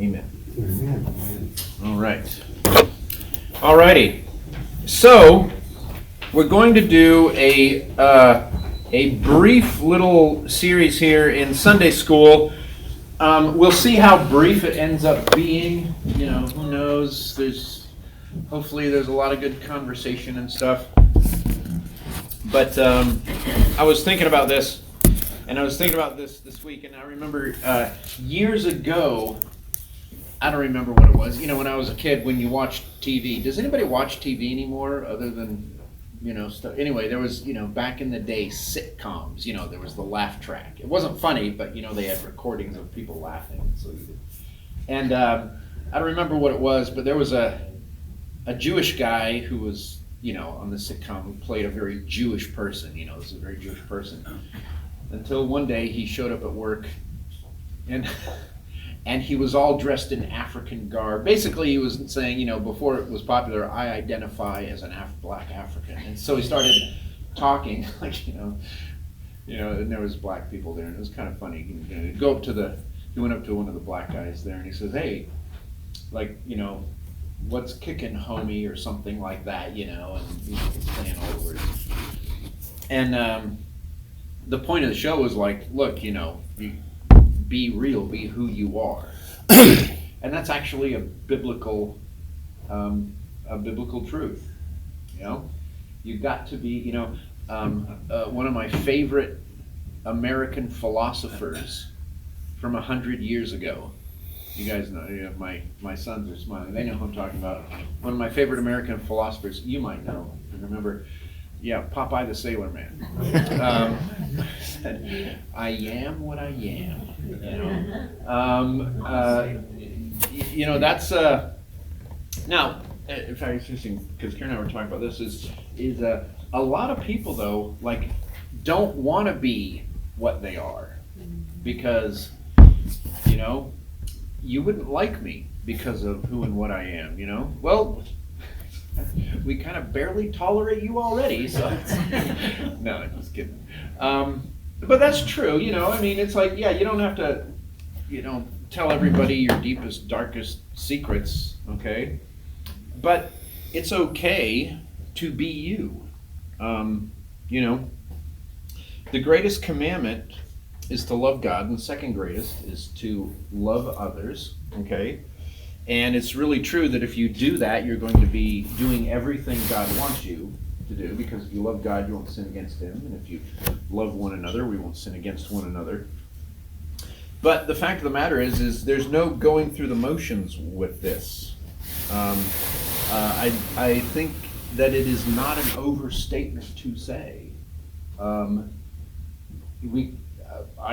Amen. All right. All righty. So we're going to do a brief little series here in Sunday school. We'll see how brief it ends up being. You know, who knows? Hopefully there's a lot of good conversation and stuff. But I was thinking about this, and I was thinking about this week, and I remember years ago. I don't remember what it was. You know, when I was a kid, when you watched TV. Does anybody watch TV anymore other than, stuff? Anyway, there was, back in the day, sitcoms. There was the laugh track. It wasn't funny, but, they had recordings of people laughing. So you did. And I don't remember what it was, but there was a Jewish guy who was, on the sitcom who played a very Jewish person. This is a very Jewish person. Until one day he showed up at work and he was all dressed in African garb. Basically, he was saying, before it was popular, I identify as an black African. And so he started talking, and there was black people there, and it was kind of funny. He went up to one of the black guys there, and he says, hey, what's kicking, homie, or something like that, and he was playing all the words. And the point of the show was look, be real, be who you are. And that's actually a biblical truth. You've got to be, one of my favorite American philosophers from 100 years ago. You guys know, my sons are smiling. They know who I'm talking about. One of my favorite American philosophers, you might know, remember. Yeah, Popeye the Sailor Man. Said, I am what I am. That's now. In fact, it's interesting because Karen and I were talking about this. Is a lot of people though don't want to be what they are because you wouldn't like me because of who and what I am. Well. We kind of barely tolerate you already, so no, I'm just kidding. But that's true, it's you don't have to, tell everybody your deepest, darkest secrets, okay? But it's okay to be you. The greatest commandment is to love God, and the second greatest is to love others, okay? And it's really true that if you do that, you're going to be doing everything God wants you to do, because if you love God, you won't sin against Him. And if you love one another, we won't sin against one another. But the fact of the matter is there's no going through the motions with this. I think that it is not an overstatement to say. I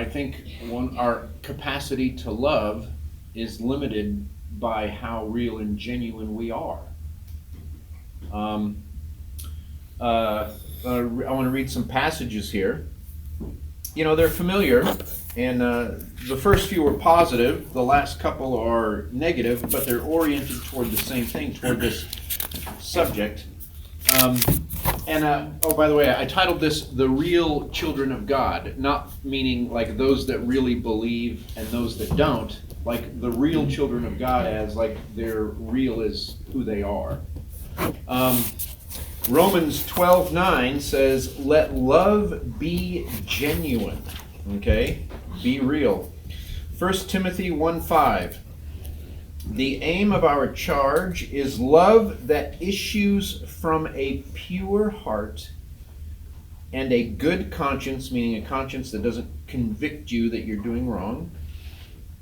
think our capacity to love is limited by how real and genuine we are. I want to read some passages here. They're familiar, and the first few are positive, the last couple are negative, but they're oriented toward the same thing, toward this subject. By the way, I titled this "The Real Children of God," not meaning those that really believe and those that don't, the real children of God as they're real as who they are. Romans 12:9 says, let love be genuine, okay? Be real. 1 Timothy 1:5, the aim of our charge is love that issues from a pure heart and a good conscience, meaning a conscience that doesn't convict you that you're doing wrong.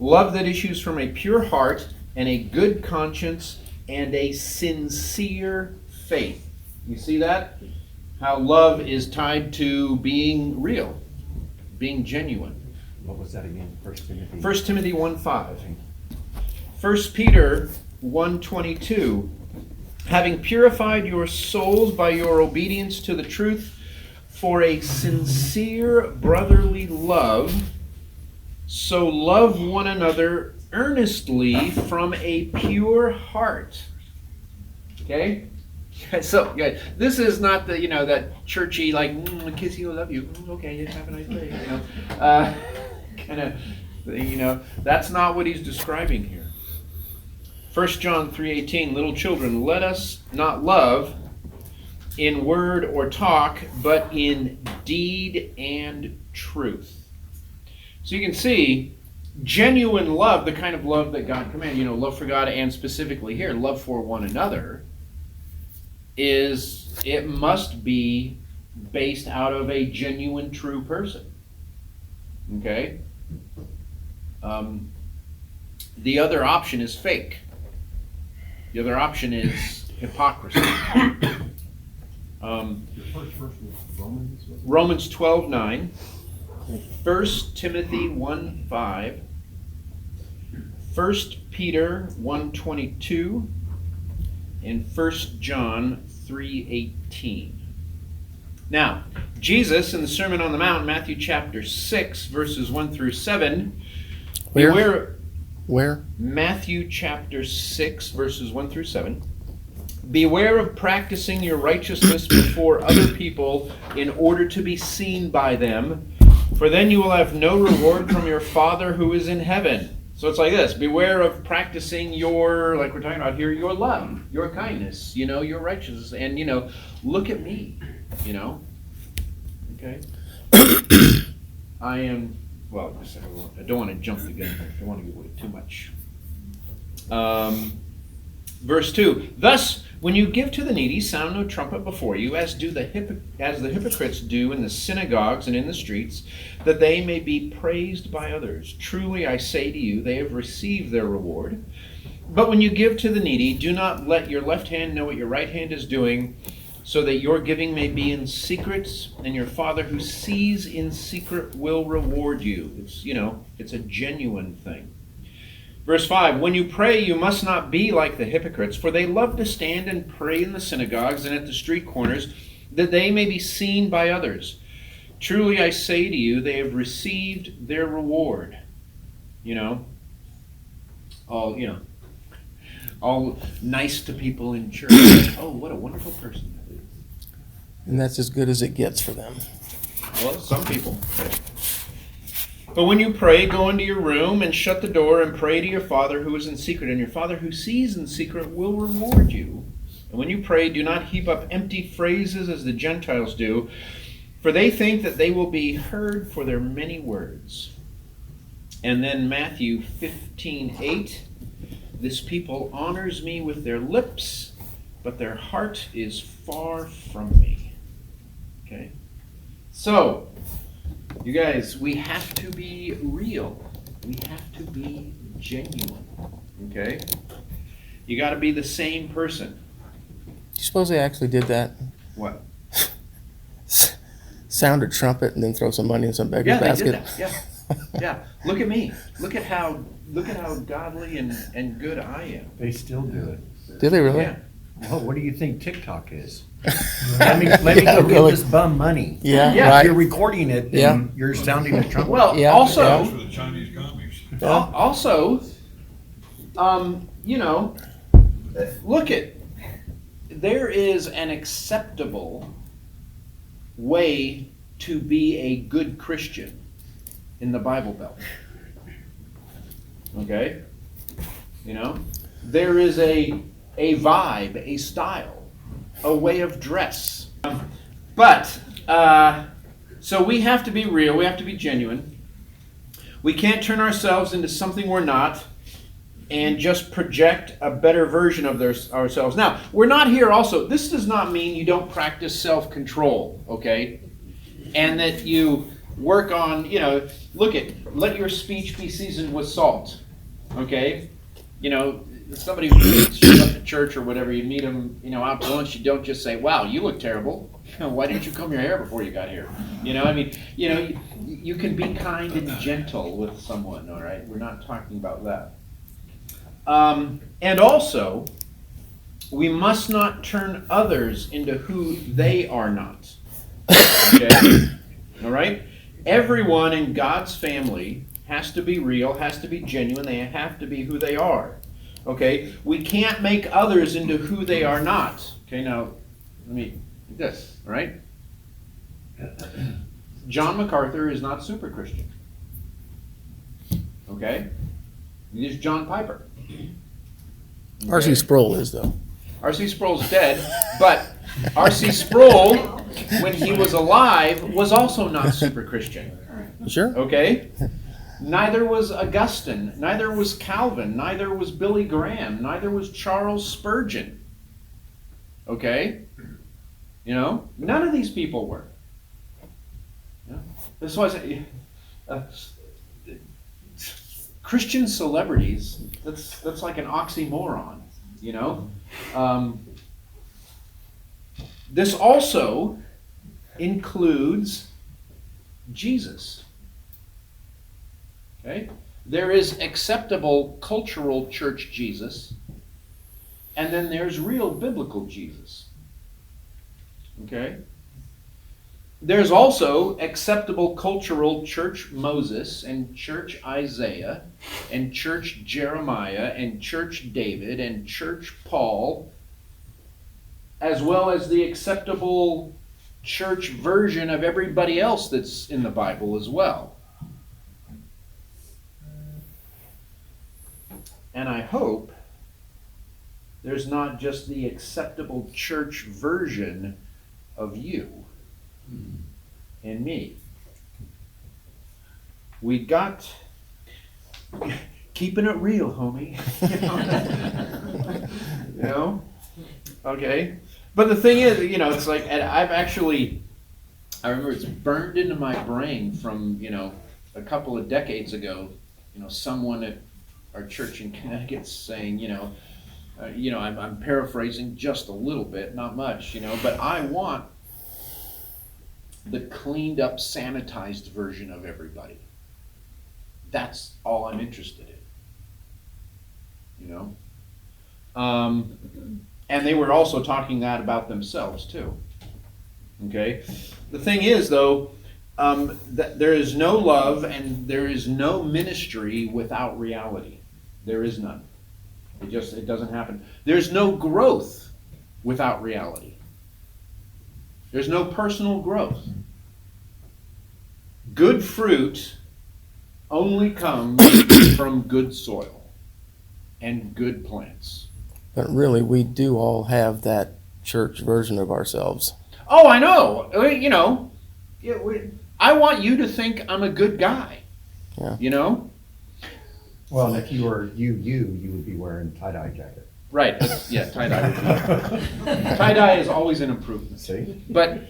Love that issues from a pure heart and a good conscience and a sincere faith. You see that? How love is tied to being real, being genuine. What was that again? 1 Timothy? 1 Timothy 1:5. 1 Peter 1:22. Having purified your souls by your obedience to the truth for a sincere brotherly love, so love one another earnestly from a pure heart. Okay? So, yeah, this is not the, that churchy, kiss you, I love you. Okay, have a nice day. Kind of, that's not what he's describing here. 1 John 3:18, little children, let us not love in word or talk, but in deed and truth. So you can see genuine love, the kind of love that God commanded, love for God and specifically here, love for one another, it must be based out of a genuine, true person. Okay? The other option is fake. The other option is hypocrisy. The first verse was Romans, wasn't it? Romans 12:9, 1 Timothy 1:5, 1 Peter 1:22, and 1 John 3:18. Now, Jesus in the Sermon on the Mount, Matthew chapter 6, verses 1 through 7, Where? Matthew chapter 6, verses 1 through 7. Beware of practicing your righteousness before other people in order to be seen by them, for then you will have no reward from your Father who is in heaven. So it's like this. Beware of practicing your, like we're talking about here, your love, your kindness, your righteousness. And, look at me, Okay? I am, well, I don't want to jump the gun. I don't want to give away too much. Verse 2, thus, when you give to the needy, sound no trumpet before you, as the hypocrites do in the synagogues and in the streets, that they may be praised by others. Truly I say to you, they have received their reward. But when you give to the needy, do not let your left hand know what your right hand is doing, so that your giving may be in secret, and your Father who sees in secret will reward you. It's a genuine thing. Verse 5, when you pray, you must not be like the hypocrites, for they love to stand and pray in the synagogues and at the street corners, that they may be seen by others. Truly I say to you, they have received their reward. All nice to people in church. Oh, what a wonderful person that is. And that's as good as it gets for them. Well, some people. But when you pray, go into your room and shut the door and pray to your Father who is in secret, and your Father who sees in secret will reward you. And when you pray, do not heap up empty phrases as the Gentiles do, for they think that they will be heard for their many words. And then Matthew 15:8, this people honors me with their lips, but their heart is far from me. Okay? So, you guys, we have to be real. We have to be genuine. Okay? You got to be the same person. You suppose they actually did that? What? Sound a trumpet and then throw some money in some beggar's basket? They did that. Yeah. Look at me. Look at how godly and good I am. They still do it. Do they really? Yeah. Well, what do you think TikTok is? Let me go give really. this bum money. Yeah, Yeah, right. You're recording it, Yeah. and you're sounding a trumpet. Well, Yeah, also, yeah. For the Chinese commies. also, look at, there is an acceptable way to be a good Christian in the Bible Belt. Okay? There is a vibe, a style, a way of dress. So we have to be real, we have to be genuine. We can't turn ourselves into something we're not and just project a better version of ourselves. Now, we're not here also, this does not mean you don't practice self-control, okay? And that you work on, let your speech be seasoned with salt, okay? Somebody who shows up to church or whatever, you meet them, out to lunch, you don't just say, wow, you look terrible. Why didn't you comb your hair before you got here? You can be kind and gentle with someone, all right? We're not talking about that. And also, we must not turn others into who they are not. Okay? All right? Everyone in God's family has to be real, has to be genuine, they have to be who they are. Okay? We can't make others into who they are not. Okay, now, let me do this, all right? John MacArthur is not super Christian. Okay? He's John Piper. R.C. Sproul is, though. R.C. Sproul's dead, but R.C. Sproul, when he was alive, was also not super Christian. Sure. Okay? Neither was Augustine, neither was Calvin, neither was Billy Graham, neither was Charles Spurgeon. Okay? You know, none of these people were. Yeah. This was Christian celebrities. That's like an oxymoron. You know. This also includes Jesus. Okay? There is acceptable cultural church Jesus, and then there's real biblical Jesus. Okay? There's also acceptable cultural church Moses and church Isaiah and church Jeremiah and church David and church Paul, as well as the acceptable church version of everybody else that's in the Bible as well. And I hope there's not just the acceptable church version of you and me. We got keeping it real, homie. You know? Okay. But the thing is, you know, it's like, and I remember it's burned into my brain from, you know, a couple of decades ago, you know, someone at our church in Connecticut saying, you know, I'm paraphrasing just a little bit, not much, you know, but I want the cleaned up, sanitized version of everybody. That's all I'm interested in, you know. And they were also talking that about themselves too. Okay? The thing is, though, that there is no love and there is no ministry without reality. There is none. It doesn't happen. There's no growth without reality. There's no personal growth. Good fruit only comes from good soil and good plants. But really, we do all have that church version of ourselves. Oh, I know. You know, I want you to think I'm a good guy. Yeah. You know? Well, and if you were you would be wearing tie-dye jacket. Right. Yeah, tie-dye. Tie-dye is always an improvement. See? But,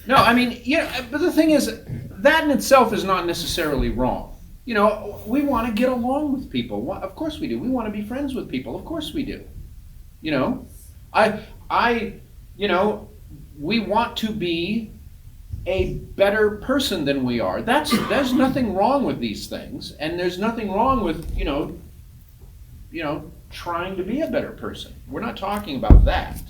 no, I mean, but the thing is, that in itself is not necessarily wrong. You know, we want to get along with people. Of course we do. We want to be friends with people. Of course we do. You know, we want to be a better person than we are. There's nothing wrong with these things, and there's nothing wrong with, trying to be a better person. We're not talking about that.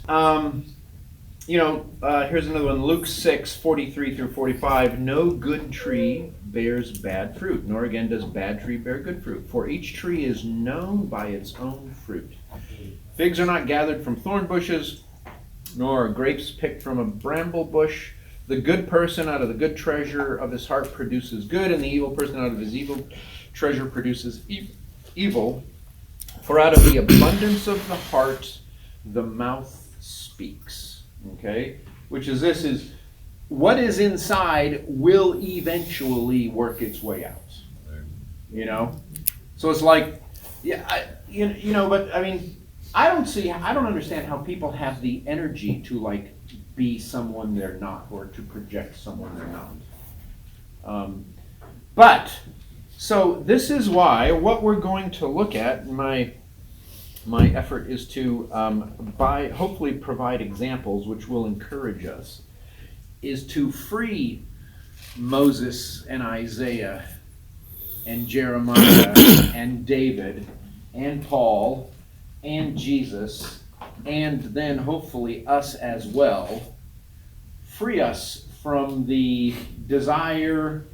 Here's another one, Luke 6:43 through 45. No good tree bears bad fruit, nor again does bad tree bear good fruit. For each tree is known by its own fruit. Figs are not gathered from thorn bushes, nor are grapes picked from a bramble bush. The good person out of the good treasure of his heart produces good, and the evil person out of his evil treasure produces evil. For out of the abundance of the heart, the mouth speaks. Okay? Which is what is inside will eventually work its way out. You know? So it's like, but I mean, I don't understand how people have the energy to be someone they're not, or to project someone they're not. So this is why what we're going to look at, my effort is to, hopefully provide examples which will encourage us, is to free Moses and Isaiah and Jeremiah and David and Paul and Jesus, and then hopefully us as well, free us from the desire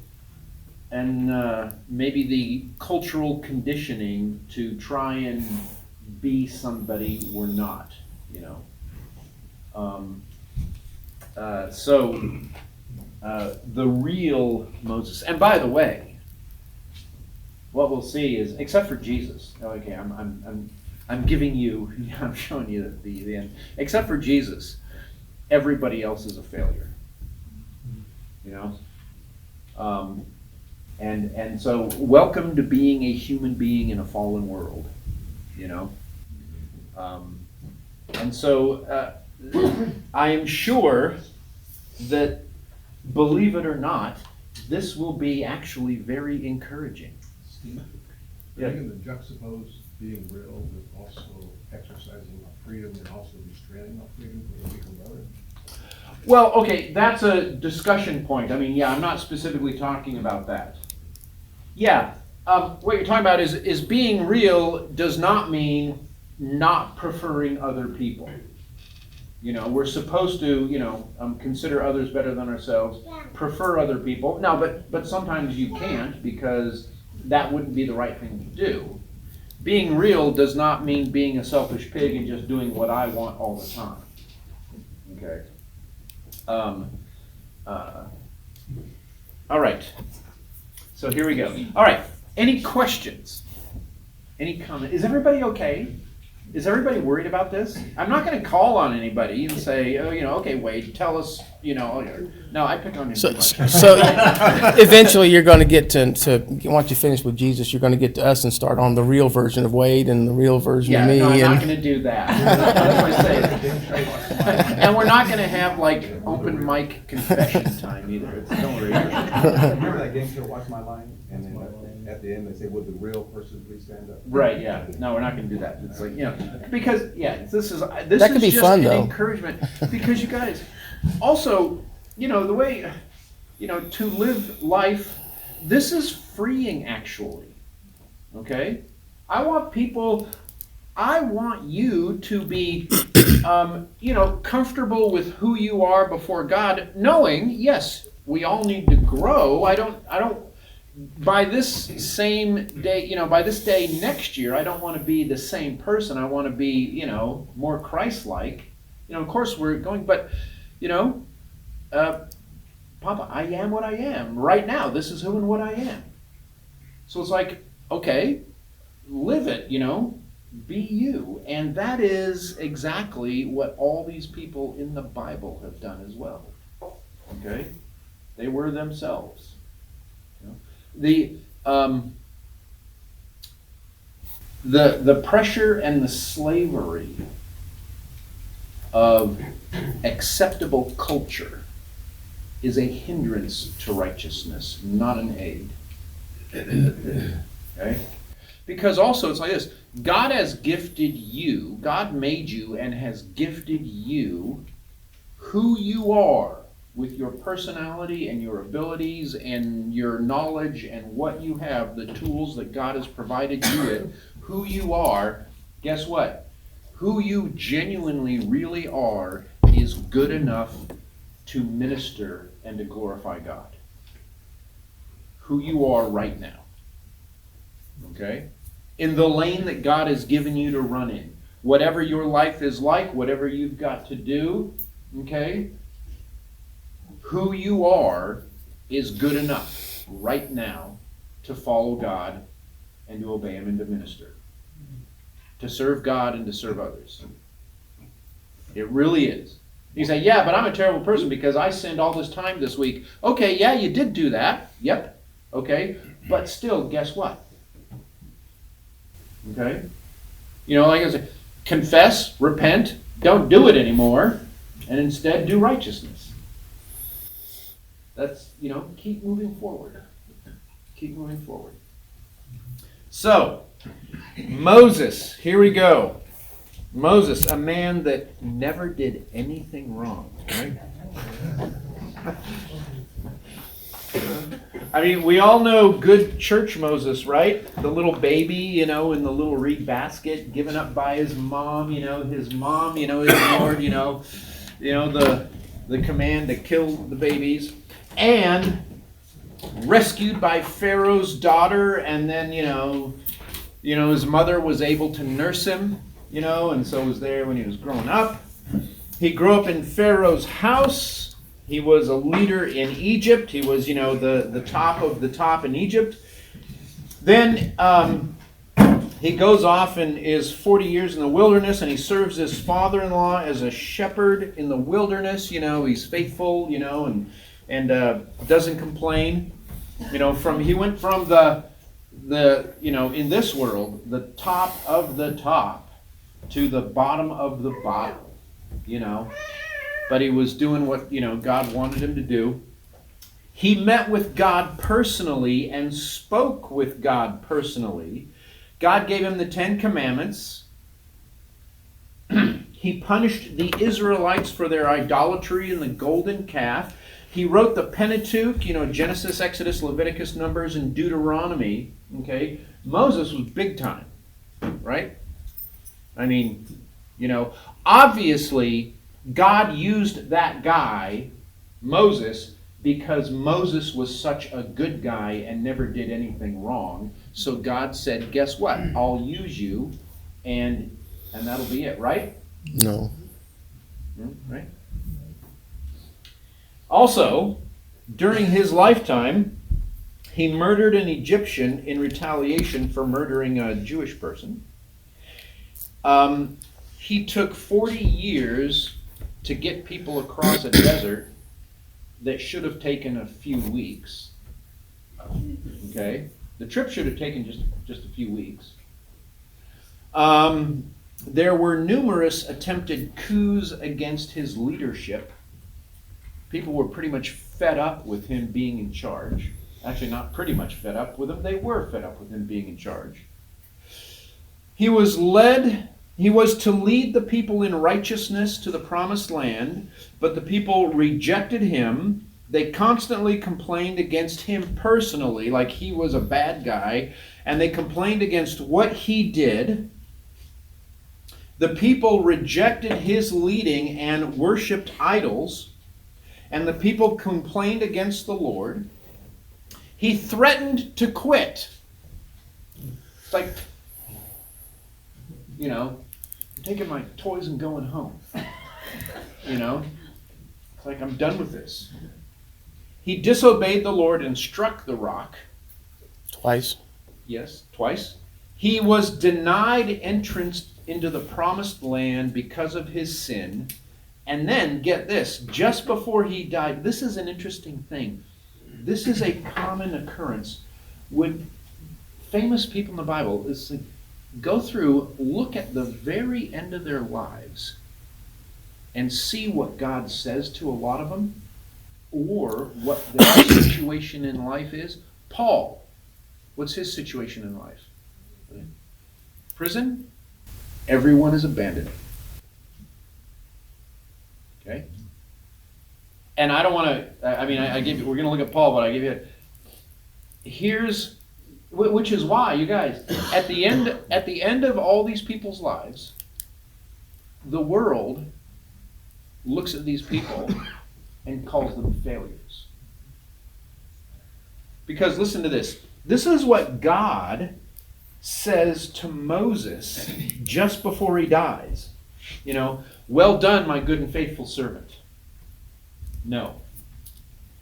and maybe the cultural conditioning to try and be somebody we're not, the real Moses. And by the way, what we'll see is, except for Jesus, okay, I'm I'm giving you, I'm showing you the end. Except for Jesus, everybody else is a failure. You know? And so welcome to being a human being in a fallen world, you know? And so I am sure that, believe it or not, this will be actually very encouraging. Steve, Yeah. are you going to juxtapose being real with also exercising our freedom and also restraining our freedom for the weaker brother? Well, okay, that's a discussion point. I mean, yeah, I'm not specifically talking about that. Yeah, what you're talking about is being real does not mean not preferring other people. You know, we're supposed to, you know, consider others better than ourselves, prefer other people. Now, but sometimes you can't because that wouldn't be the right thing to do. Being real does not mean being a selfish pig and just doing what I want all the time. Okay. All right. So here we go. All right. Any questions? Any comment? Is everybody okay? Is everybody worried about this? I'm not going to call on anybody and say, oh, you know, okay, Wade, tell us, you know. No, I pick on him too much. So eventually you're going to get to once you finish with Jesus, you're going to get to us and start on the real version of Wade and the real version Yeah, of me. no, I'm and not going to do that. That's what I say. And we're not going to have like open mic confession time either. Don't worry. Remember that game show, Watch My Line? And then at the end, they say, would the real person please stand up? Right, yeah. No, we're not going to do that. It's like, you know, because, yeah, this is That just could be fun, an though. encouragement. Because you guys, also, you know, the way, you know, to live life, this is freeing actually. Okay? I want you to be, you know, comfortable with who you are before God, knowing, yes, we all need to grow. I don't, by this same day, you know, by this day next year, I don't want to be the same person. I want to be, you know, more Christ-like. You know, of course we're going, but, you know, Papa, I am what I am. Right now, this is who and what I am. So it's like, okay, live it, you know, be you. And that is exactly what all these people in the Bible have done as well. Okay? They were themselves. You know? The pressure and the slavery of acceptable culture is a hindrance to righteousness, not an aid. Okay? Because also it's like this, God has gifted you, God made you and has gifted you who you are with your personality and your abilities and your knowledge and what you have, the tools that God has provided you with, who you are. Guess what? Who you genuinely really are is good enough to minister and to glorify God. Who you are right now. Okay? In the lane that God has given you to run in. Whatever your life is like, whatever you've got to do, okay? Who you are is good enough right now to follow God and to obey Him and to minister. To serve God and to serve others. It really is. You say, yeah, but I'm a terrible person because I sinned all this time this week. Okay, yeah, you did do that. Yep. Okay. But still, guess what? Okay? You know, like I said, confess, repent, don't do it anymore, and instead do righteousness. That's, you know, keep moving forward. Keep moving forward. So, Moses, here we go. Moses, a man that never did anything wrong, right? I mean, we all know good church Moses, right? The little baby, you know, in the little reed basket, given up by his mom, you know, his mom, you know, ignored, you know, the command to kill the babies, and rescued by Pharaoh's daughter, and then, you know, his mother was able to nurse him, you know, and so was there when he was growing up. He grew up in Pharaoh's house. He was a leader in Egypt. He was, you know, the top of the top in Egypt. Then he goes off and is 40 years in the wilderness, and he serves his father-in-law as a shepherd in the wilderness. He's faithful, and doesn't complain. He went from the in this world, the top of the top to the bottom of the bottom, But he was doing what, God wanted him to do. He met with God personally and spoke with God personally. God gave him the 10 Commandments. He punished the Israelites for their idolatry and the golden calf. He wrote the Pentateuch, Genesis, Exodus, Leviticus, Numbers, and Deuteronomy. Okay, Moses was big time, right? Obviously, God used that guy, Moses, because Moses was such a good guy and never did anything wrong. So God said, guess what? I'll use you, and that'll be it, right? No. Right? Also, during his lifetime, he murdered an Egyptian in retaliation for murdering a Jewish person. He took 40 years to get people across a desert that should have taken a few weeks. Okay? The trip should have taken just a few weeks. There were numerous attempted coups against his leadership. People were pretty much fed up with him being in charge. Actually, not pretty much fed up with him. They were fed up with him being in charge. He was to lead the people in righteousness to the promised land, but the people rejected him. They constantly complained against him personally, like he was a bad guy, and they complained against what he did. The people rejected his leading and worshipped idols, and the people complained against the Lord. He threatened to quit. It's like, I'm taking my toys and going home. It's like, I'm done with this. He disobeyed the Lord and struck the rock. Twice. Yes, twice. He was denied entrance into the promised land because of his sin. And then, get this, just before he died, this is an interesting thing. This is a common occurrence with famous people in the Bible. It's like, go through, look at the very end of their lives, and see what God says to a lot of them, or what their situation in life is. Paul, what's his situation in life? Prison? Everyone is abandoned. Okay? And I don't want to, I give you, we're going to look at Paul, but I give you, which is why, you guys, at the end of all these people's lives, the world looks at these people and calls them failures. Because listen to this. This is what God says to Moses just before he dies. Well done, my good and faithful servant. No.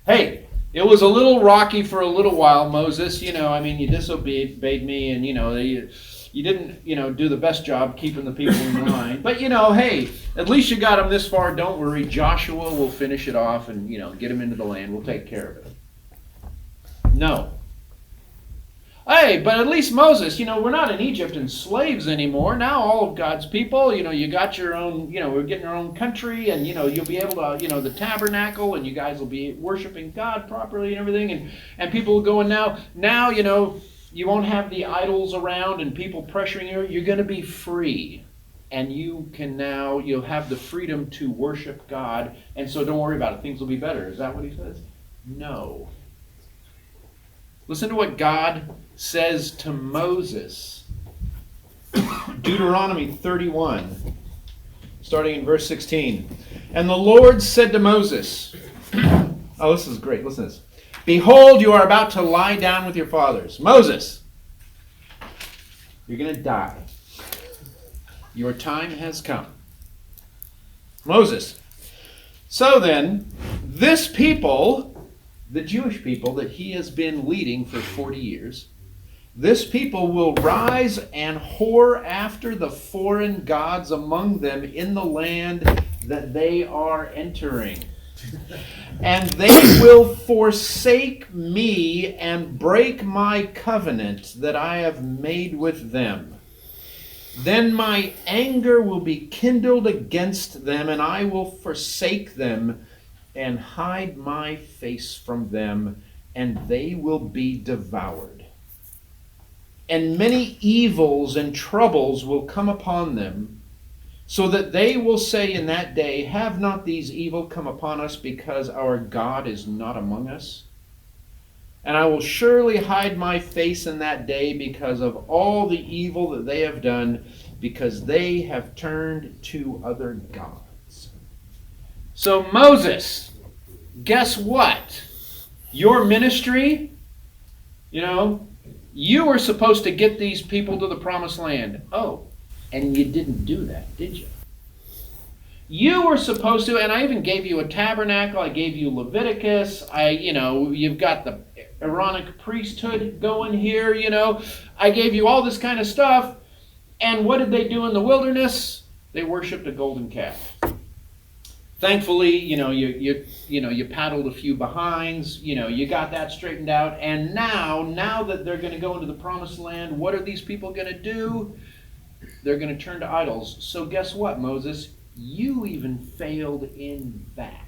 Hey, it was a little rocky for a little while, Moses. You disobeyed me, and you didn't, do the best job keeping the people in line. But hey, at least you got them this far. Don't worry, Joshua will finish it off and get them into the land. We'll take care of it. No. Hey, but at least Moses, we're not in Egypt and slaves anymore. Now all of God's people, you got your own, we're getting our own country, and, you'll be able to, the tabernacle, and you guys will be worshiping God properly and everything. And people will go, and now, you won't have the idols around and people pressuring you. You're going to be free. And you'll have the freedom to worship God. And so don't worry about it. Things will be better. Is that what he says? No. Listen to what God says to Moses. Deuteronomy 31, starting in verse 16. And the Lord said to Moses, oh, this is great. Listen to this. Behold, you are about to lie down with your fathers. Moses, you're going to die. Your time has come. Moses. So then, this people, the Jewish people that he has been leading for 40 years, This people will rise and whore after the foreign gods among them in the land that they are entering. And they will forsake me and break my covenant that I have made with them. Then my anger will be kindled against them, and I will forsake them and hide my face from them, and they will be devoured. And many evils and troubles will come upon them, so that they will say in that day, have not these evil come upon us because our God is not among us? And I will surely hide my face in that day because of all the evil that they have done, because they have turned to other gods. So Moses, guess what? Your ministry, you were supposed to get these people to the promised land. Oh, and you didn't do that, did you? You were supposed to, and I even gave you a tabernacle. I gave you Leviticus. You've got the Aaronic priesthood going here. I gave you all this kind of stuff. And what did they do in the wilderness? They worshipped a golden calf. Thankfully, you paddled a few behinds. You got that straightened out. And now that they're going to go into the promised land, what are these people going to do? They're going to turn to idols. So guess what, Moses? You even failed in that.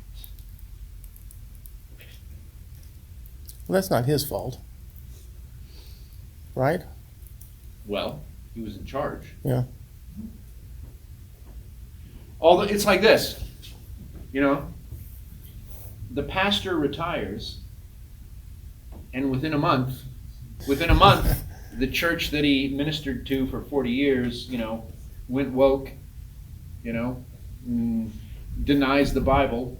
Well, that's not his fault. Right? Well, he was in charge. Yeah. Although it's like this, the pastor retires, and within a month, the church that he ministered to for 40 years, went woke, denies the Bible,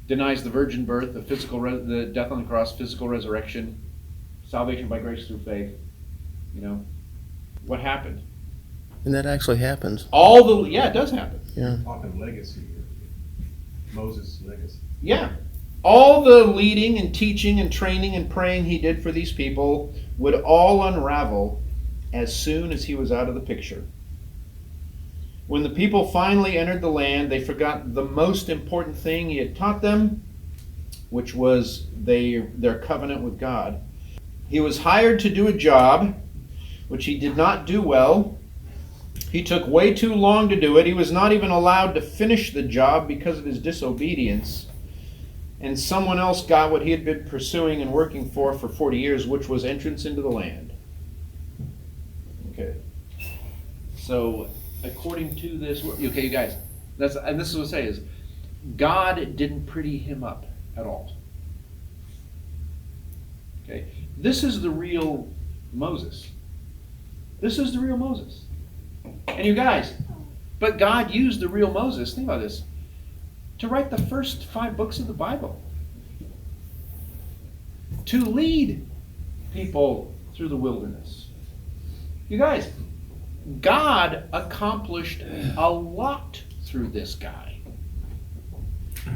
denies the virgin birth, the death on the cross, physical resurrection, salvation by grace through faith. What happened? And that actually happens. It does happen. Yeah. Talking legacy here. Moses' legacy. Yeah. All the leading and teaching and training and praying he did for these people would all unravel as soon as he was out of the picture. When the people finally entered the land, they forgot the most important thing he had taught them, which was their covenant with God. He was hired to do a job which he did not do well. He took way too long to do it. He was not even allowed to finish the job because of his disobedience. And someone else got what he had been pursuing and working for 40 years, which was entrance into the land. Okay. So, according to this, okay, you guys, and this is what I say is, God didn't pretty him up at all. Okay. This is the real Moses. This is the real Moses. And you guys, but God used the real Moses, think about this, to write the first 5 books of the Bible. To lead people through the wilderness. You guys, God accomplished a lot through this guy.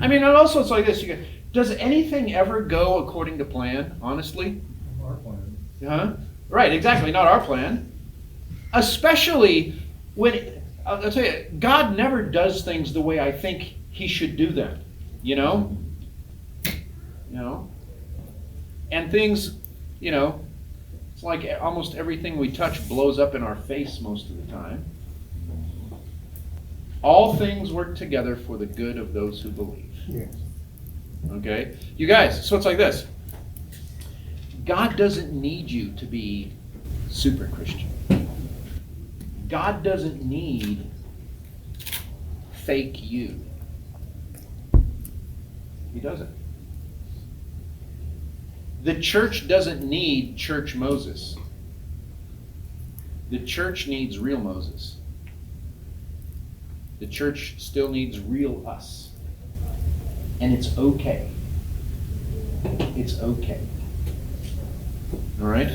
I mean, and also it's like this, does anything ever go according to plan, honestly? Our plan. Huh? Right, exactly, not our plan. Especially when, I'll tell you, God never does things the way I think he should do them. And things, it's like almost everything we touch blows up in our face most of the time. All things work together for the good of those who believe. Yes. Okay? You guys, so it's like this. God doesn't need you to be super Christian. God doesn't need fake you. He doesn't. The church doesn't need church Moses. The church needs real Moses. The church still needs real us. And it's okay. It's okay. All right?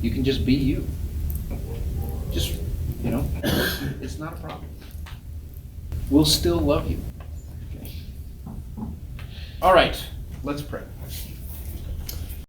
You can just be you. Just, it's not a problem. We'll still love you. Okay. All right, let's pray.